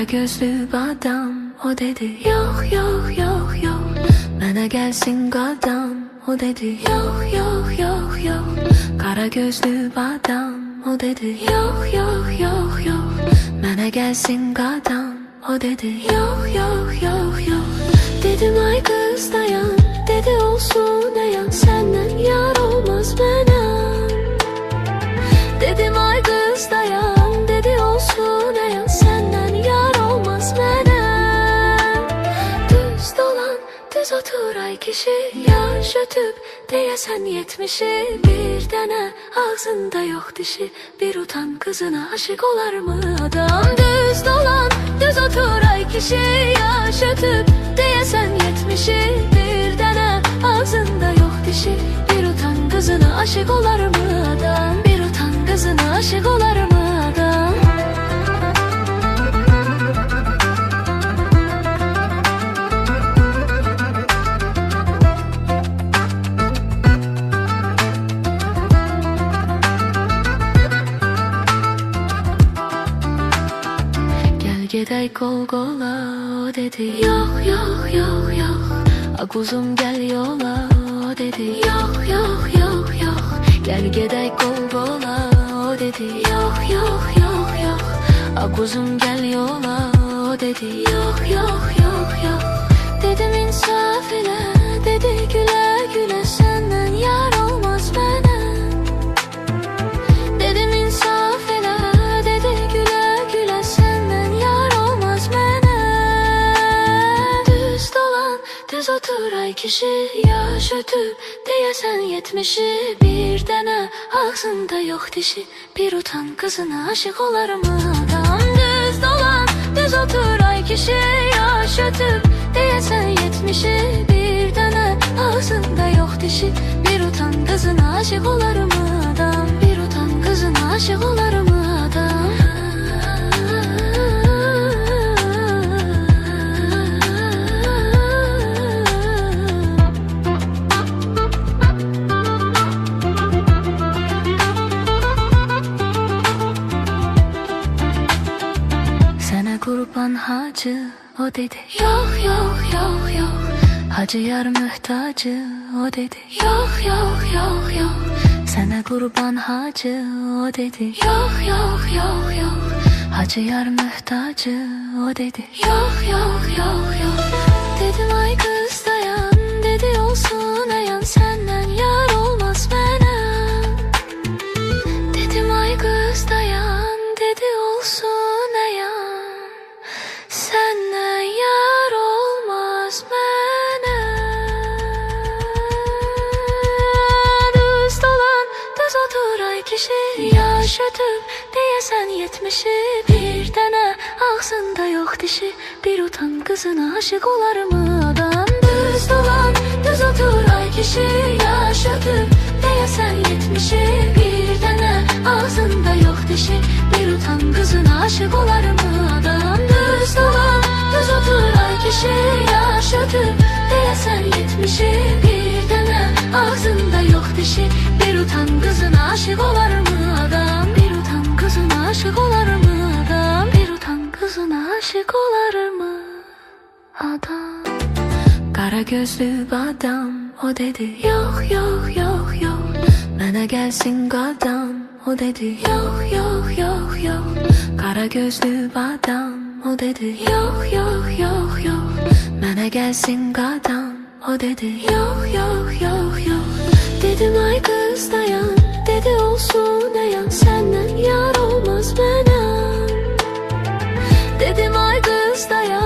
gözlü adam, o dedi yok yok yok yok. Bana gelsin qadam, o dedi yok yok yok yok. Kara gözlü adam, o dedi yok yok yok yok. Bana gelsin qadam, o dedi yok yok yok yok. Dedim ay kız dayan, dedi olsun dayan, senden yar olmaz bana. Dedim ay kız dayan, dedi olsun dayan, senden yar olmaz bana. Düz dolan, düz otur ay kişi, yaş ötüp deyesen 70'i. Bir dene ağzında yok dişi, bir utan kızına aşık olar mı adam? Düz dolan, düz otur ay kişi, yaş ötüp deyesen 70'i. Bir dene ağzında yok dişi, bir utan kızına aşık olar mı adam? Bir utan kızına aşık olar mı adam? Gedək qol qola, o dedi yok yok yok yok. A kuzum gel yola, o dedi yok yok yok yok. Gel gedək qol qola, o dedi yok yok yok yok. A kuzum gel yola, o dedi yok yok yok yok. Dedim insaf elə, dedi gülə gülə, senden yar olmaz bana. Dedim insaf elə, dedi gülə gülə, senden yar olmaz bana. Düz dolan, düz otur ay kişi, yaş ötüp deyesen 70'i. Bir dene ağzında yok dişi, bir utan kızına aşık olar mı adam? Düz dolan, düz otur ay kişi, yaş ötüp deyesen 70'i. Bir dene ağzında yok dişi, bir utan kızına aşık olar mı adam? Bir utan kızına aşık olar mı adam? Sana kurban hacı, o dedi yok yok yok yok. Hacı yar mühtacı, o dedi yok yok yok yok. Sana kurban hacı, o dedi yok yok yok yok. Hacı yar mühtacı, o dedi yok yok yok yok. Dedim ay kız dayan, dedi olsun dayan, senden yar olmaz bana. Dedim ay kız dayan, dedi olsun dayan, senden yar olmaz bana. Düz dolan, düz otur ay kişi, yaş ötüp deyesen 70'i. Bir dene ağzında yok dişi, bir utan kızına aşık olar mı adam? Düz dolan, düz otur ay kişi, yaş ötüp deyesen 70'i. Bir dene ağzında yok dişi, bir utan kızına aşık olar mı adam? Düz dolan, düz otur ay kişi, yaş ötüp deyesen 70'i. Bir dene ağzında yok dişi, bir utan kızına aşık olar mı adam? Bir utan kızına aşık olar mı adam? Bir utan kızına aşık olar mı adam? Kara gözlü adam, o dedi yok yok yok yok. Bana gelsin qadam, o dedi yok yok yok yok. Kara gözlü adam, o dedi yok yok yok yok. Bana gelsin qadam, o dedi yok yok yok yok. Dedim ay kız dayan, dedi olsun dayan, senden yar olmaz bana. Dedim ay kız dayan,